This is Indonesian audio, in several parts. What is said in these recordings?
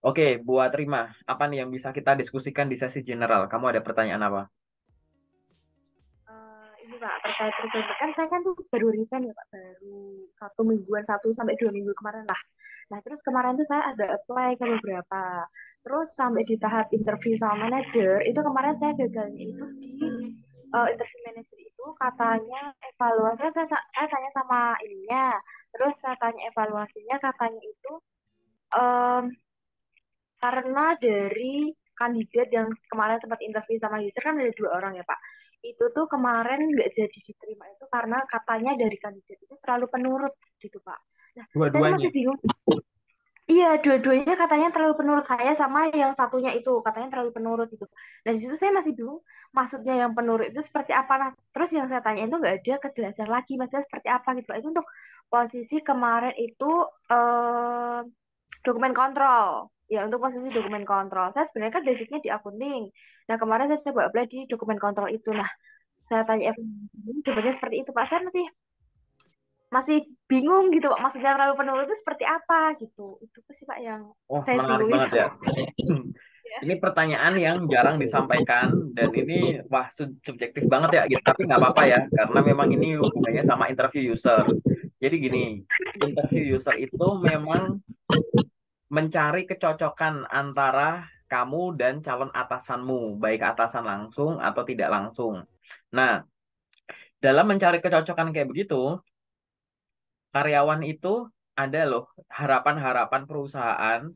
Oke, buat Rima, apa nih yang bisa kita diskusikan di sesi general? Kamu ada pertanyaan apa? Ini Pak, terkait recruitment kan saya kan tuh baru resign ya Pak, baru 1 mingguan, 1 sampai 2 minggu kemarin lah. Nah terus kemarin tuh saya ada apply ke beberapa, terus sampai di tahap interview sama manajer, itu kemarin saya gagalnya itu di interview manager itu katanya evaluasinya saya tanya sama ininya, terus saya tanya evaluasinya katanya itu em, karena dari kandidat yang kemarin sempat interview sama user kan ada 2 orang ya Pak. Itu tuh kemarin nggak jadi diterima itu karena katanya dari kandidat itu terlalu penurut gitu Pak. Nah, saya tuh masih Dua-duanya. bingung. Iya, dua-duanya katanya terlalu penurut saya sama yang satunya itu katanya terlalu penurut itu. Dan di situ saya masih bingung maksudnya yang penurut itu seperti apa. Nah, terus yang saya tanya itu nggak ada kejelasan lagi maksudnya seperti apa gitu Pak. Itu untuk posisi kemarin itu eh, dokumen kontrol. Ya, untuk posisi dokumen kontrol. Saya sebenarnya kan basicnya di akunting. Nah, kemarin saya coba apply di dokumen kontrol itu. Nah, saya tanya jawabannya seperti itu Pak. Saya masih masih bingung gitu Pak. Maksudnya terlalu penuh itu seperti apa gitu. Itu sih Pak yang Oh, saya menarik bingung banget itu. ya. Ya. Ini pertanyaan yang jarang disampaikan dan ini wah subjektif banget ya gitu. Tapi nggak apa-apa ya karena memang ini hubungannya sama interview user. Jadi gini, interview user itu memang mencari kecocokan antara kamu dan calon atasanmu, baik atasan langsung atau tidak langsung. Nah, dalam mencari kecocokan kayak begitu, karyawan itu ada loh harapan-harapan perusahaan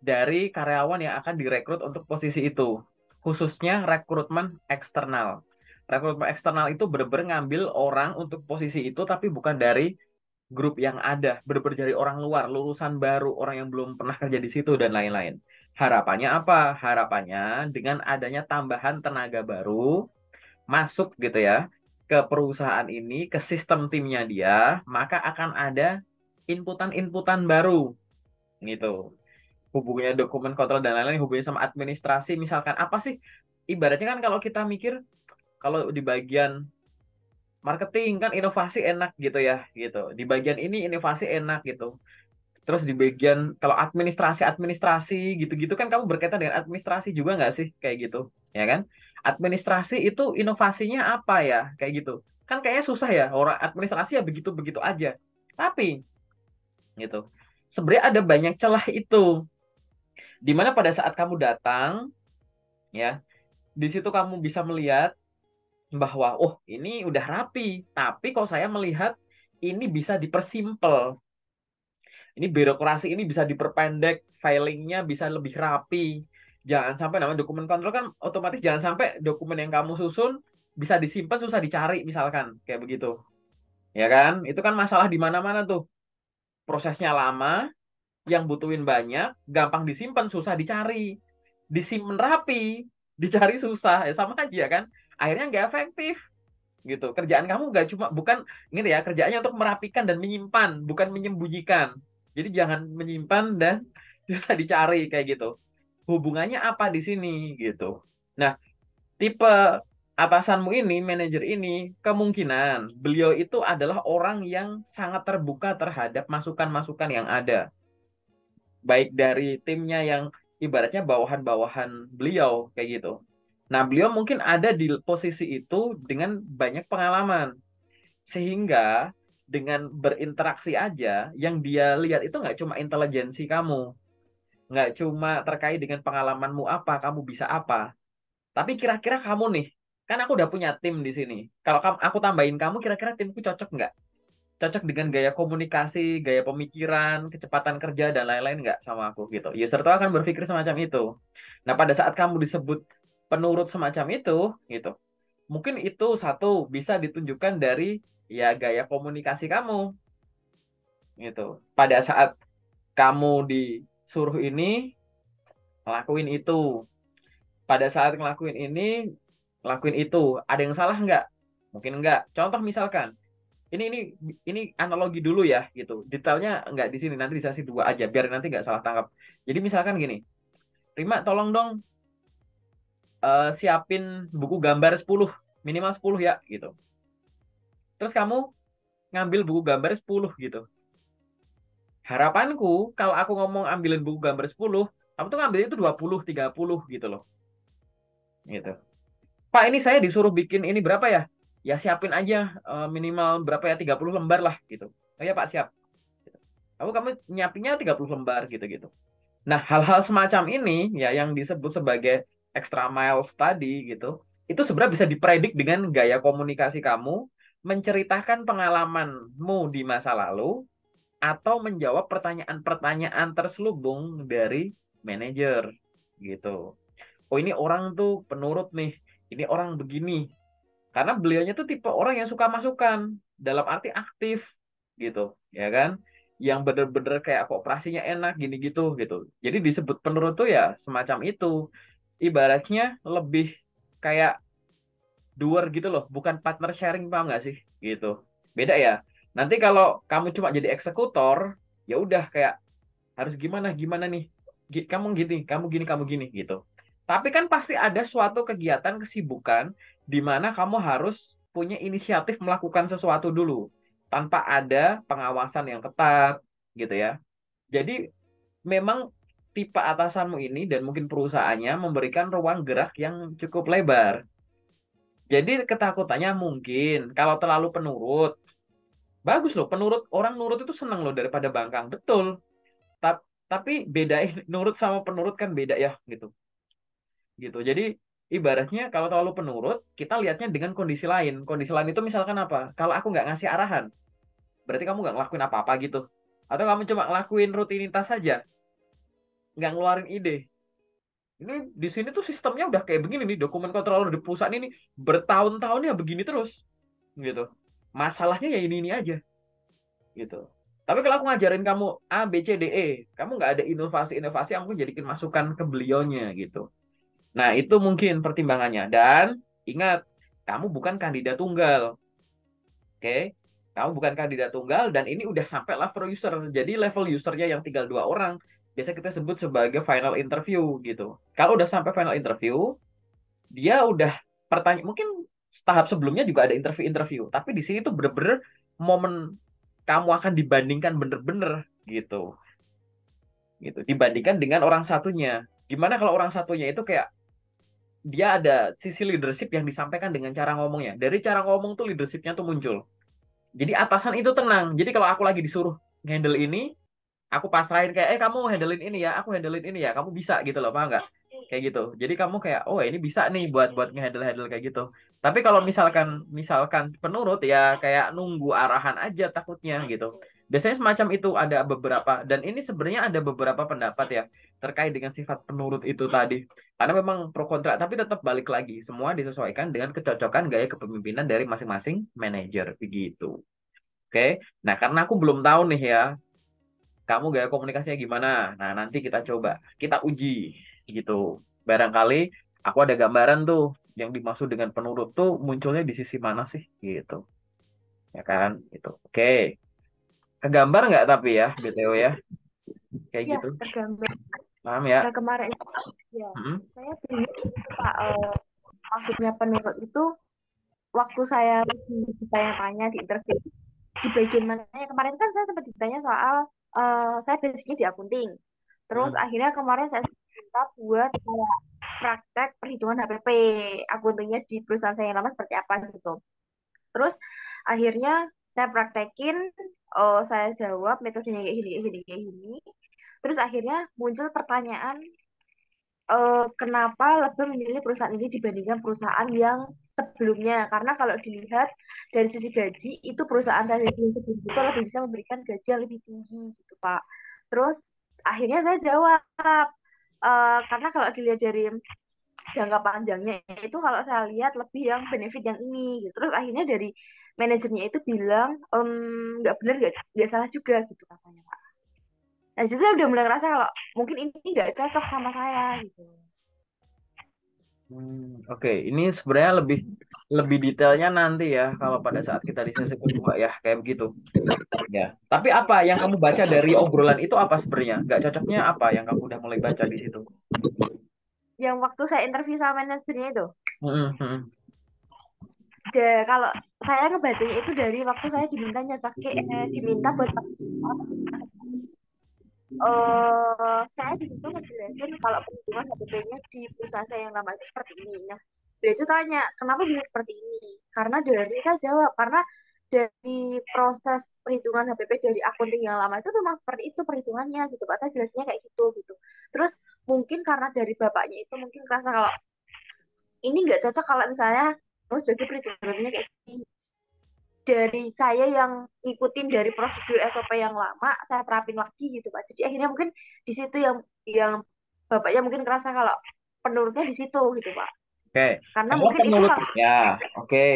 dari karyawan yang akan direkrut untuk posisi itu. Khususnya rekrutmen eksternal. Rekrutmen eksternal itu benar-benar ngambil orang untuk posisi itu tapi bukan dari grup yang ada, benar-benar dari orang luar, lulusan baru, orang yang belum pernah kerja di situ dan lain-lain. Harapannya apa? Harapannya dengan adanya tambahan tenaga baru masuk gitu ya ke perusahaan ini, ke sistem timnya dia, maka akan ada inputan-inputan baru gitu. Hubungannya dokumen kontrol dan lain-lain, hubungannya sama administrasi, misalkan apa sih? Ibaratnya kan kalau kita mikir, kalau di bagian marketing kan inovasi enak gitu ya, gitu. Di bagian ini inovasi enak gitu. Terus di bagian kalau administrasi gitu-gitu kan kamu berkaitan dengan administrasi juga nggak sih kayak gitu, ya kan? Administrasi itu inovasinya apa ya kayak gitu? Kan kayaknya susah ya orang administrasi ya begitu-begitu aja. Tapi gitu. Sebenarnya ada banyak celah itu. Dimana pada saat kamu datang ya, di situ kamu bisa melihat bahwa oh ini udah rapi, tapi kalau saya melihat ini bisa dipersimpel. Ini birokrasi ini bisa diperpendek, filingnya bisa lebih rapi. Jangan sampai namanya dokumen kontrol kan otomatis jangan sampai dokumen yang kamu susun bisa disimpan susah dicari misalkan kayak begitu. Ya kan? Itu kan masalah di mana-mana tuh. Prosesnya lama, yang butuhin banyak, gampang disimpan susah dicari. Disimpan rapi, dicari susah, ya sama aja kan? Akhirnya nggak efektif gitu. Kerjaan kamu nggak cuma bukan ini ya kerjaannya untuk merapikan dan menyimpan, bukan menyembunyikan. Jadi jangan menyimpan dan susah dicari kayak gitu. Hubungannya apa di sini gitu. Nah, tipe atasanmu ini, manajer ini, kemungkinan beliau itu adalah orang yang sangat terbuka terhadap masukan-masukan yang ada. Baik dari timnya yang ibaratnya bawahan-bawahan beliau kayak gitu. Nah, beliau mungkin ada di posisi itu dengan banyak pengalaman. Sehingga dengan berinteraksi aja, yang dia lihat itu nggak cuma intelijensi kamu, nggak cuma terkait dengan pengalamanmu apa, kamu bisa apa, tapi kira-kira kamu nih, kan aku udah punya tim di sini. Kalau aku tambahin kamu, kira-kira timku cocok nggak? Cocok dengan gaya komunikasi, gaya pemikiran, kecepatan kerja, dan lain-lain nggak sama aku gitu. User tuh akan berpikir semacam itu. Nah, pada saat kamu disebut penurut semacam itu, gitu, mungkin itu satu bisa ditunjukkan dari ya gaya komunikasi kamu gitu. Pada saat kamu disuruh ini ngelakuin itu, pada saat ngelakuin ini ngelakuin itu, ada yang salah nggak? Mungkin nggak. Contoh misalkan, ini ini analogi dulu ya gitu. Detailnya nggak di sini, nanti di sesi dua aja biar nanti nggak salah tangkap. Jadi misalkan gini, Rima tolong dong siapin buku gambar 10 minimal 10 ya gitu. Terus kamu ngambil buku gambar 10 gitu. Harapanku kalau aku ngomong ambilin buku gambar 10, kamu tuh ngambil itu 20, 30 gitu loh. Gitu. Pak, ini saya disuruh bikin ini berapa ya? Ya siapin aja minimal berapa ya, 30 lembar lah gitu. Oh ya Pak, siap. Kamu nyiapinnya 30 lembar gitu-gitu. Nah, hal-hal semacam ini ya yang disebut sebagai extra miles tadi gitu, itu sebenarnya bisa dipredik dengan gaya komunikasi kamu, menceritakan pengalamanmu di masa lalu, atau menjawab pertanyaan-pertanyaan terselubung dari manajer gitu. Oh, ini orang tuh penurut nih, ini orang begini. Karena beliaunya tuh tipe orang yang suka masukan, dalam arti aktif gitu, ya kan? Yang bener-bener kayak kooperasinya enak gini gitu gitu. Jadi disebut penurut tuh ya semacam itu. Ibaratnya lebih kayak doer gitu loh, bukan partner sharing, paham nggak sih? Gitu. Beda ya. Nanti kalau kamu cuma jadi eksekutor, ya udah kayak harus gimana gimana nih. Kamu gini, kamu gini gitu. Tapi kan pasti ada suatu kegiatan kesibukan di mana kamu harus punya inisiatif melakukan sesuatu dulu tanpa ada pengawasan yang ketat gitu ya. Jadi memang tipe atasanmu ini dan mungkin perusahaannya memberikan ruang gerak yang cukup lebar. Jadi ketakutannya mungkin kalau terlalu penurut, bagus loh, penurut, orang nurut itu seneng loh daripada bangkang, betul. Tapi bedain nurut sama penurut kan beda ya gitu. Gitu. Jadi ibaratnya kalau terlalu penurut, kita lihatnya dengan kondisi lain. Kondisi lain itu misalkan apa? Kalau aku nggak ngasih arahan, berarti kamu nggak ngelakuin apa-apa gitu. Atau kamu cuma ngelakuin rutinitas saja, nggak ngeluarin ide. Ini di sini tuh sistemnya udah kayak begini nih, dokumen controller di perusahaan ini bertahun-tahun ya begini terus, gitu. Masalahnya ya ini aja, gitu. Tapi kalau aku ngajarin kamu A, B, C, D, E, kamu nggak ada inovasi-inovasi yang aku jadikan masukan ke beliaunya, gitu. Nah, itu mungkin pertimbangannya. Dan ingat, kamu bukan kandidat tunggal. Oke? Kamu bukan kandidat tunggal dan ini udah sampai level user. Jadi level usernya yang tinggal 2 orang, biasa kita sebut sebagai final interview gitu. Kalau udah sampai final interview, dia udah pertanyaan, mungkin tahap sebelumnya juga ada interview-interview. Tapi di sini tuh bener-bener momen kamu akan dibandingkan bener-bener gitu. Gitu. Dibandingkan dengan orang satunya. Gimana kalau orang satunya itu kayak dia ada sisi leadership yang disampaikan dengan cara ngomongnya. Dari cara ngomong tuh leadershipnya tuh muncul. Jadi atasan itu tenang. Jadi kalau aku lagi disuruh handle ini, aku pasrahin kayak, kamu handlein ini ya, aku handlein ini ya, kamu bisa gitu loh, paham nggak? Kayak gitu. Jadi kamu kayak, oh ini bisa nih buat buat ngehandle handle kayak gitu. Tapi kalau misalkan misalkan penurut ya kayak nunggu arahan aja takutnya gitu. Biasanya semacam itu ada beberapa, dan ini sebenarnya ada beberapa pendapat ya terkait dengan sifat penurut itu tadi. Karena memang pro kontra, tapi tetap balik lagi semua disesuaikan dengan kecocokan gaya kepemimpinan dari masing-masing manajer begitu. Oke. Nah, karena aku belum tahu nih ya kamu gaya komunikasinya gimana. Nah, nanti kita coba, kita uji gitu. Barangkali aku ada gambaran tuh yang dimaksud dengan penurut tuh munculnya di sisi mana sih gitu. Ya kan? Gitu. Oke. Kegambar nggak tapi ya, BTW ya. Kayak Ya, gitu. tergambar. Paham ya? Nah, kemarin ya, Hmm? saya bingung itu, Pak. Maksudnya penurut itu waktu saya lagi ditanya-tanya di interview di bagian mananya kemarin kan saya sempat ditanya soal saya basicnya di akunting. Terus Hmm. akhirnya kemarin saya minta buat kayak praktek perhitungan HPP akuntingnya di perusahaan saya yang lama seperti apa gitu. Terus akhirnya saya praktekin, saya jawab metodenya kayak gini, kayak gini, kayak gini. Terus akhirnya muncul pertanyaan, kenapa lebih memilih perusahaan ini dibandingkan perusahaan yang sebelumnya? Karena kalau dilihat dari sisi gaji, itu perusahaan saya yang sebelum itu lebih bisa memberikan gaji yang lebih tinggi, gitu, Pak. Terus akhirnya saya jawab, karena kalau dilihat dari jangka panjangnya itu kalau saya lihat lebih yang benefit yang ini, gitu. Terus akhirnya dari manajernya itu bilang, nggak benar, nggak salah juga gitu katanya, Pak. Nah, disitu saya udah mulai ngerasa kalau mungkin ini nggak cocok sama saya gitu. Oke, ini sebenarnya lebih lebih detailnya nanti ya kalau pada saat kita di sesi kedua ya kayak begitu. Ya. Tapi apa yang kamu baca dari obrolan itu apa sebenarnya? Nggak cocoknya apa yang kamu udah mulai baca di situ? Yang waktu saya interview sama manajernya itu, Hmm, hmm. kalau saya ngebacanya itu dari waktu saya diminta nyocokin, diminta buat Saya di situ ngejelasin kalau perhitungan HPP-nya di perusahaan saya yang lama itu seperti ini. Nah, dia itu tanya, kenapa bisa seperti ini? Karena dari saya jawab, karena dari proses perhitungan HPP dari akunting yang lama itu memang seperti itu perhitungannya gitu Pak. Saya jelasnya kayak gitu gitu. Terus mungkin karena dari bapaknya itu mungkin kerasa kalau ini nggak cocok kalau misalnya kamu sebagai perhitungannya kayak gini. Dari saya yang ngikutin dari prosedur SOP yang lama, saya terapin lagi gitu Pak. Jadi akhirnya mungkin di situ yang bapaknya mungkin ngerasa kalau penurutnya di situ gitu Pak. Oke, Karena kalau mungkin itu penurut hal ya, oke.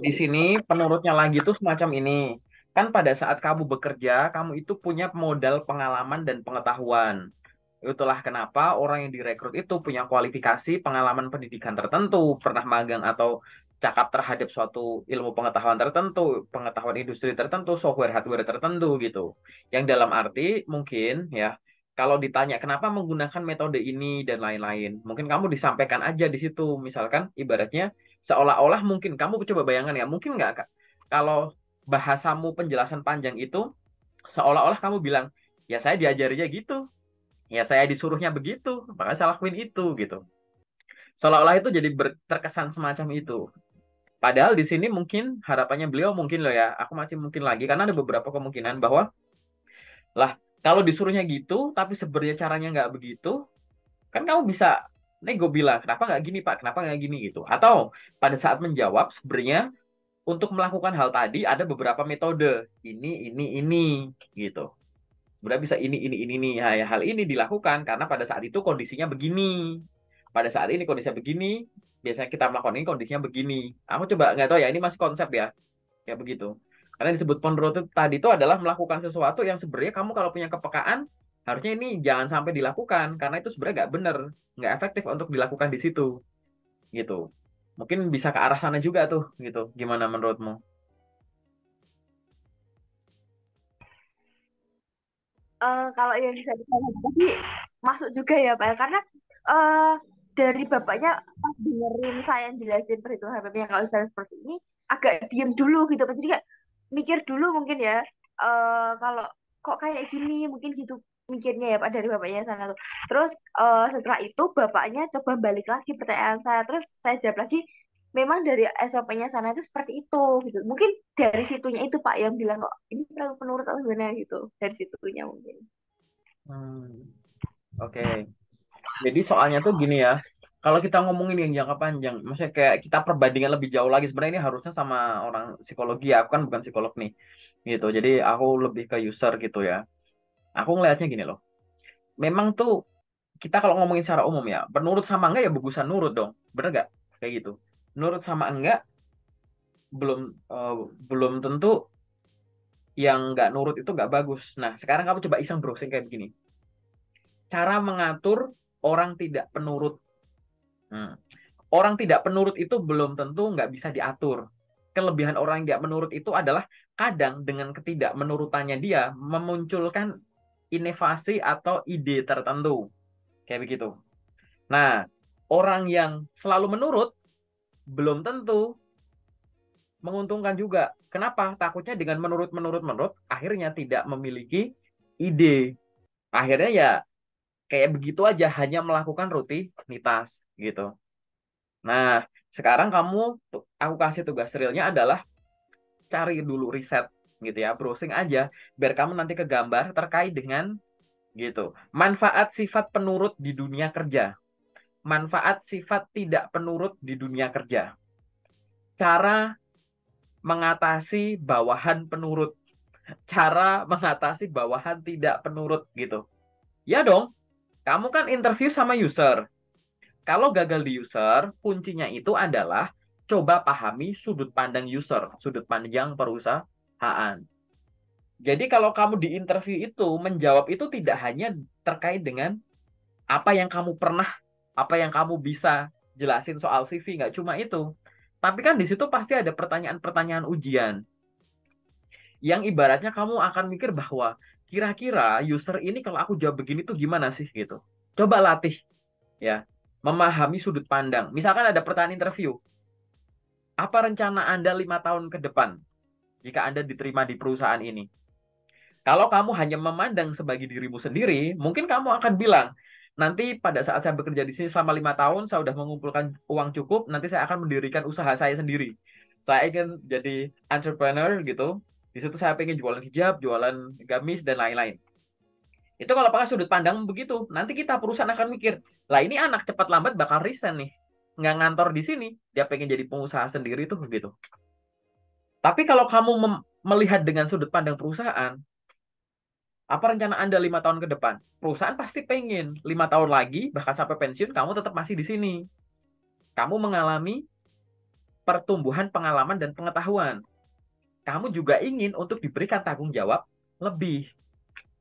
Di sini penurutnya lagi tuh semacam ini. Kan pada saat kamu bekerja, kamu itu punya modal pengalaman dan pengetahuan. Itulah kenapa orang yang direkrut itu punya kualifikasi pengalaman pendidikan tertentu, pernah magang atau cakap terhadap suatu ilmu pengetahuan tertentu, pengetahuan industri tertentu, software hardware tertentu gitu. Yang dalam arti mungkin ya, kalau ditanya kenapa menggunakan metode ini dan lain-lain, mungkin kamu disampaikan aja di situ. Misalkan ibaratnya seolah-olah mungkin kamu coba bayangkan ya, mungkin nggak Kak, kalau bahasamu penjelasan panjang itu seolah-olah kamu bilang, ya saya diajarinya gitu. Ya saya disuruhnya begitu, maka saya lakuin itu gitu. Seolah-olah itu jadi terkesan semacam itu. Padahal di sini mungkin harapannya beliau mungkin loh ya, aku masih mungkin lagi karena ada beberapa kemungkinan bahwa lah kalau disuruhnya gitu, tapi sebenarnya caranya nggak begitu, kan kamu bisa nego bilang kenapa nggak gini Pak, kenapa nggak gini gitu. Atau pada saat menjawab sebenarnya untuk melakukan hal tadi ada beberapa metode ini gitu. Udah bisa ini nih. Ya, hal ini dilakukan karena pada saat itu kondisinya begini. Pada saat ini kondisinya begini, biasanya kita melakukan ini kondisinya begini. Aku coba nggak tahu ya, ini masih konsep ya, kayak begitu. Karena disebut penurut itu tadi itu adalah melakukan sesuatu yang sebenarnya kamu kalau punya kepekaan, harusnya ini jangan sampai dilakukan karena itu sebenarnya nggak benar, nggak efektif untuk dilakukan di situ, gitu. Mungkin bisa ke arah sana juga tuh, gitu. Gimana menurutmu? kalau yang bisa ditanya tadi masuk juga ya Pak ya. Karena eh, dari bapaknya pas dengerin saya jelasin perhitungan HPP-nya kalau misalnya seperti ini agak diem dulu gitu Pak. Jadi kayak mikir dulu mungkin ya kalau kok kayak gini mungkin gitu mikirnya ya Pak dari bapaknya sana tuh. Terus setelah itu bapaknya coba balik lagi pertanyaan saya. Terus saya jawab lagi memang dari SOP-nya sana itu seperti itu gitu. Mungkin dari situnya itu Pak yang bilang kok ini terlalu penurut atau gimana gitu. Dari situnya mungkin. Hmm, oke. Jadi soalnya tuh gini ya, kalau kita ngomongin yang jangka panjang, maksudnya kayak kita perbandingan lebih jauh lagi, sebenarnya ini harusnya sama orang psikologi ya, aku kan bukan psikolog nih, gitu. Jadi aku lebih ke user gitu ya. Aku ngelihatnya gini loh, memang tuh kita kalau ngomongin secara umum ya, penurut sama enggak ya bagusan nurut dong, bener nggak? Kayak gitu. Nurut sama enggak belum eh, belum tentu yang nggak nurut itu nggak bagus. Nah, sekarang kamu coba iseng browsing kayak begini. Cara mengatur orang tidak penurut. Hmm. Orang tidak penurut itu belum tentu nggak bisa diatur. Kelebihan orang yang nggak menurut itu adalah kadang dengan ketidakmenurutannya dia memunculkan inovasi atau ide tertentu. Kayak begitu. Nah, orang yang selalu menurut belum tentu menguntungkan juga. Kenapa? Takutnya dengan menurut, akhirnya tidak memiliki ide. Akhirnya ya kayak begitu aja, hanya melakukan rutinitas gitu. Nah, sekarang aku kasih tugas realnya adalah cari dulu riset gitu ya, browsing aja, biar kamu nanti kegambar terkait dengan gitu. Manfaat sifat penurut di dunia kerja, manfaat sifat tidak penurut di dunia kerja, cara mengatasi bawahan penurut, cara mengatasi bawahan tidak penurut gitu. Ya dong, kamu kan interview sama user. Kalau gagal di user, kuncinya itu adalah coba pahami sudut pandang user, sudut pandang perusahaan. Jadi kalau kamu di interview itu menjawab itu tidak hanya terkait dengan apa yang kamu pernah, apa yang kamu bisa jelasin soal CV, nggak cuma itu. Tapi kan di situ pasti ada pertanyaan-pertanyaan ujian yang ibaratnya kamu akan mikir bahwa kira-kira user ini kalau aku jawab begini tuh gimana sih gitu. Coba latih ya, memahami sudut pandang. Misalkan ada pertanyaan interview, apa rencana Anda 5 tahun ke depan jika Anda diterima di perusahaan ini? Kalau kamu hanya memandang sebagai dirimu sendiri, mungkin kamu akan bilang, nanti pada saat saya bekerja di sini selama 5 tahun, saya sudah mengumpulkan uang cukup, nanti saya akan mendirikan usaha saya sendiri. Saya ingin jadi entrepreneur gitu. Di situ saya pengen jualan hijab, jualan gamis, dan lain-lain. Itu kalau pakai sudut pandang begitu, nanti kita perusahaan akan mikir, lah ini anak cepat lambat bakal resign nih. Nggak ngantor di sini, dia pengen jadi pengusaha sendiri tuh begitu. Tapi kalau kamu melihat dengan sudut pandang perusahaan, apa rencana Anda 5 tahun ke depan? Perusahaan pasti pengen 5 tahun lagi, bahkan sampai pensiun, kamu tetap masih di sini. Kamu mengalami pertumbuhan pengalaman dan pengetahuan. Kamu juga ingin untuk diberikan tanggung jawab lebih.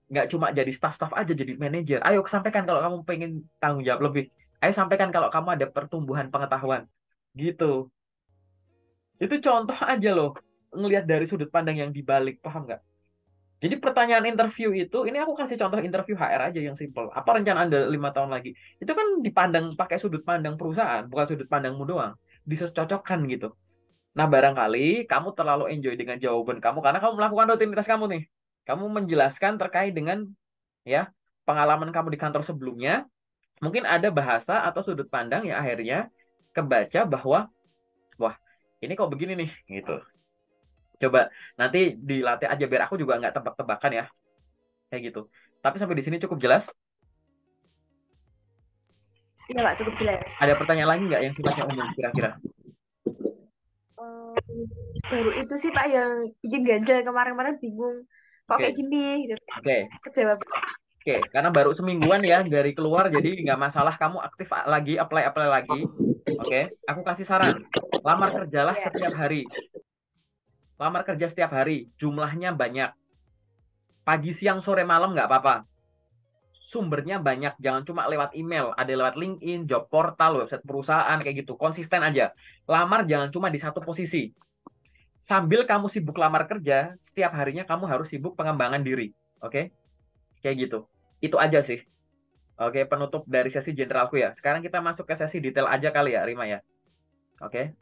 Nggak cuma jadi staff-staff aja, jadi manajer. Ayo sampaikan kalau kamu pengen tanggung jawab lebih. Ayo sampaikan kalau kamu ada pertumbuhan pengetahuan. Gitu. Itu contoh aja loh. Ngelihat dari sudut pandang yang dibalik. Paham nggak? Jadi pertanyaan interview itu, ini aku kasih contoh interview HR aja yang simple. Apa rencana Anda 5 tahun lagi? Itu kan dipandang pakai sudut pandang perusahaan, bukan sudut pandangmu doang. Disocokkan gitu. Nah, barangkali kamu terlalu enjoy dengan jawaban kamu karena kamu melakukan rutinitas kamu nih. Kamu menjelaskan terkait dengan ya pengalaman kamu di kantor sebelumnya. Mungkin ada bahasa atau sudut pandang yang akhirnya kebaca bahwa wah, ini kok begini nih gitu. Coba nanti dilatih aja biar aku juga nggak tebak-tebakan ya. Kayak gitu. Tapi sampai di sini cukup jelas. Iya Pak, cukup jelas. Ada pertanyaan lagi nggak yang sifatnya umum kira-kira? Eh, baru itu sih Pak yang bikin ganjel kemarin-kemarin bingung kok kayak Oke, gini gitu. oke, Kejawab. oke. Karena baru semingguan ya dari keluar, jadi nggak masalah kamu aktif lagi, apply lagi. Oke, aku kasih saran. Lamar kerjalah Ya. setiap hari. Lamar kerja setiap hari. Jumlahnya banyak. Pagi, siang, sore, malam nggak apa-apa. Sumbernya banyak. Jangan cuma lewat email. Ada lewat LinkedIn, job portal, website perusahaan, kayak gitu. Konsisten aja. Lamar jangan cuma di satu posisi. Sambil kamu sibuk lamar kerja, setiap harinya kamu harus sibuk pengembangan diri. Oke? Kayak gitu. Itu aja sih. Oke, penutup dari sesi generalku ya. Sekarang kita masuk ke sesi detail aja kali ya, Rima ya. Oke?